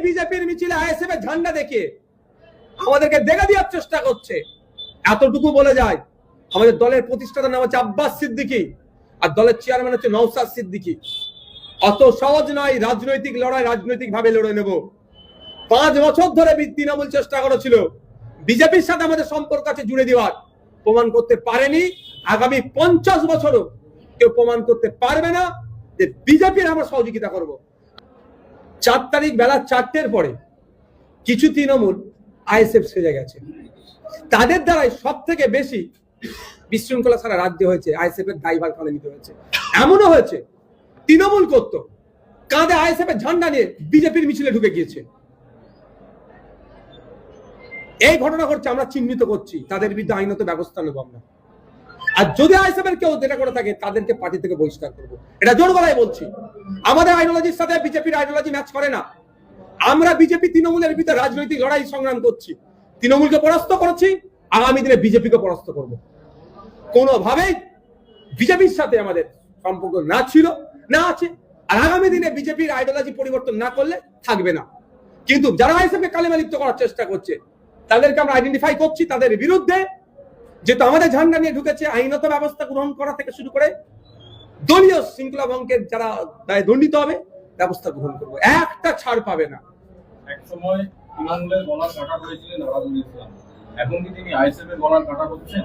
বিজেপির মিছিলে আইএসএফ এর ঝান্ডা দেখে আমাদেরকে দেখা দেওয়ার চেষ্টা করছে। এতটুকু বলে যায়, আমাদের দলের প্রতিষ্ঠাতার নাম হচ্ছে আব্বাস সিদ্দিকী আর দলের চেয়ারম্যান হচ্ছে নওশাদ সিদ্দিকী। অত সহজ নয় রাজনৈতিক লড়াই রাজনৈতিক ভাবে লড়ে নেব। 5 বছর ধরে তৃণমূল চেষ্টা করেছিল বিজেপির সাথে আমাদের সম্পর্ক আছে জুড়ে দেওয়ার, প্রমাণ করতে পারেনি। আগামী 50 বছরও কেউ প্রমাণ করতে পারবে না যে বিজেপির আমরা সহযোগিতা করব। 4 তারিখ বেলা 4টের পরে কিছু তৃণমূল আইএসএফ সেজে গেছে, তাদের দ্বারাই সব থেকে বেশি বিশৃঙ্খলা সারা রাজ্যে হয়েছে। আইএসএফ এর দায়ভার কাঁধে নিতে হয়েছে। এমনও হয়েছে তৃণমূল করত কাঁধে আইএসএফ এর ঝান্ডা নিয়ে বিজেপির মিছিলে ঢুকে গিয়েছে। এই ঘটনা ঘটছে, আমরা চিহ্নিত করছি, তাদের বিরুদ্ধে আইনত ব্যবস্থা নেব আমরা। আর যদি আইএসএফ এর কেউ যেটা করে থাকে তাদেরকে পার্টি থেকে বহিষ্কার করব, এটা জোর গলায় বলছি। আমাদের আইডিওলজির সাথে বিজেপির আইডিওলজি ম্যাচ করে না। আমরা বিজেপি তৃণমূলের বিরুদ্ধে রাজনৈতিক লড়াই সংগ্রাম করছি, তৃণমূলকে পরাস্ত করেছি, আগামী দিনে বিজেপিকে পরাস্ত করব। কোনোভাবেই বিজেপির সাথে আমাদের সম্পর্ক না ছিল না আছে, আর আগামী দিনে বিজেপির আইডিওলজি পরিবর্তন না করলে থাকবে না। কিন্তু যারা আইএসএফকে কালেমা লিপ্ত করার চেষ্টা করছে তাদেরকে আমরা আইডেন্টিফাই করছি, তাদের বিরুদ্ধে যেহেতু আমাদের ঝান্ডা নিয়ে ঢুকেছে আইনত ব্যবস্থা গ্রহণ করা থেকে শুরু করে দলীয় শৃঙ্খলা ভঙ্গের যারা দায়ে দণ্ডিত হবে ব্যবস্থা গ্রহণ করবো, একটা ছাড় পাবে না। এক সময় তৃণমূলের গলা কাটা করেছিলেন আরাদুল ইসলাম, এখন কি তিনি আইএসএফ এর গলা কাটা করছেন?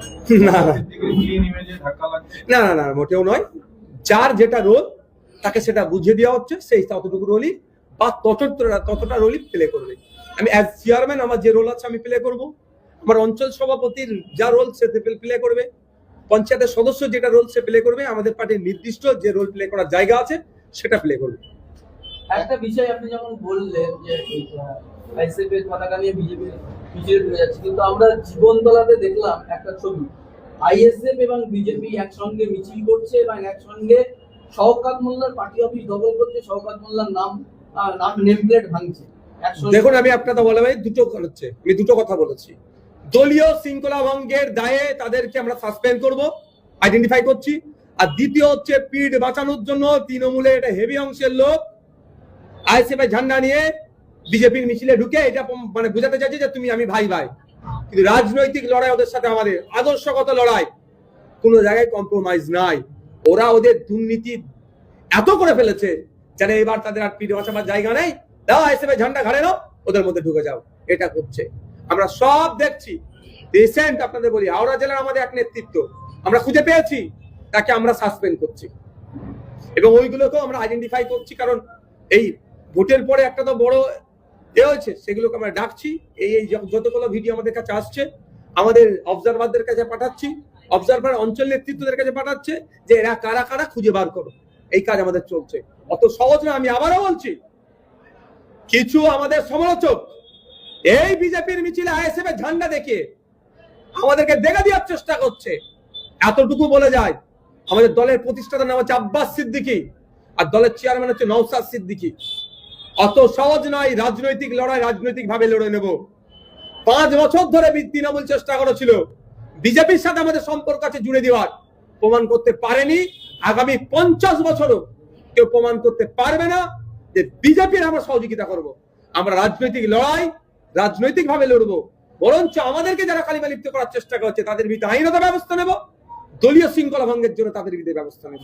না না না, মোটেও নয়। যার যেটা রোল তাকে সেটা বুঝিয়ে দেওয়া হচ্ছে, সেই ততটুকু রোলই বা ততটা রোলই প্লে করবে। আমি অ্যাজ চেয়ারম্যান আমার যে রোল আছে আমি প্লে করব, আমার অঞ্চল সভাপতির যা রোল সে প্লে করবে, পঞ্চায়েতের সদস্য যেটা রোল সে প্লে করবে, আমাদের পার্টির নির্দিষ্ট যে রোল প্লে করার জায়গা আছে সেটা প্লে করবে। একটা বিষয় আপনি যেমন বললেন যে আইএসএফ এর পতাকা নিয়ে বিজেপি মিছিলে ঢুকে যাচ্ছে, কিন্তু আমরা জীবনতলাতে দেখলাম একটা ছবি, আইএসএফ এবং বিজেপি একসঙ্গে মিছিল করছে এবং একসঙ্গে শওকত মোল্লার পার্টি অফিস দখল করছে, শওকত মোল্লার নাম নেম প্লেট ভাঙছে। দেখুন, আমি আপনাকে বলে ভাই আমি দুটো কথা বলেছি। দলীয় শৃঙ্খলা ভঙ্গের দায়ে তাদেরকে আমরা সাসপেন্ড করব, আইডেন্টিফাই করছি। আর দ্বিতীয় হচ্ছে পিঠ বাঁচানোর জন্য তৃণমূলের একটা হেভি অংশের লোক আইএসএফ এর ঝান্ডা নিয়ে বিজেপির মিছিলে ঢুকে এটা মানে বোঝাতে চাইছে যে তুমি আমি ভাই ভাই। কিন্তু রাজনৈতিক লড়াই ওদের সাথে আমাদের আদর্শগত লড়াই, কোনো জায়গায় কম্প্রোমাইজ নাই। ওরা ওদের দুর্নীতি এত করে ফেলেছে যারা এবার তাদের আর পিঠ বাঁচাবার জায়গা নেই, দাও আইএসএফ এর ঝান্ডা ঘাড়ে নাও, ওদের মধ্যে ঢুকে যাও। এটা করছে, আমরা সব দেখছি। রিসেন্ট আপনাদের বলি, হাওড়া জেলার আমাদের এক নেতৃত্ব আমরা খুঁজে পেয়েছি, তাকে আমরা সাসপেন্ড করছি এবং ওইগুলোকেও আমরা আইডেন্টিফাই করছি। কারণ এই ভোটের পরে একটা তো বড় হয়েছে, সেগুলোকে আমরা ডাকছি। এই যতগুলো ভিডিও আমাদের কাছে আসছে আমাদের অবজারভারদের কাছে পাঠাচ্ছি, অবজারভার অঞ্চল নেতৃত্বদের কাছে পাঠাচ্ছে যে এরা কারা কারা খুঁজে বার করো। এই কাজ আমাদের চলছে, অত সহজ না। আমি আবারও বলছি, কিছু আমাদের সমালোচক এই বিজেপির মিছিলে আইএসএফ এর ঝান্ডা দেখে আমাদেরকে দেখা দেওয়ার চেষ্টা করছে। এতটুকু বলে যায়, আমাদের দলের প্রতিষ্ঠাতার নাম হচ্ছে আব্বাস সিদ্দিকী আর দলের চেয়ারম্যান হচ্ছে নওশাদ সিদ্দিকী। অত সহজ নয় রাজনৈতিক লড়াই রাজনৈতিক ভাবে লড়ে নেব। 5 বছর ধরে তৃণমূল চেষ্টা করেছিল বিজেপির সাথে আমাদের সম্পর্ক আছে জুড়ে দেওয়ার, প্রমাণ করতে পারেনি। আগামী 50 বছরও কেউ প্রমাণ করতে পারবে না যে বিজেপির আমরা সহযোগিতা করব। আমরা রাজনৈতিক লড়াই রাজনৈতিক ভাবে লড়বো, বরঞ্চ আমাদেরকে যারা কালিমা লিপ্ত করার চেষ্টা করছে তাদের বিরুদ্ধে আইনত ব্যবস্থা নেব, দলীয় শৃঙ্খলা ভঙ্গের জন্য তাদের বিরুদ্ধে ব্যবস্থা নেব।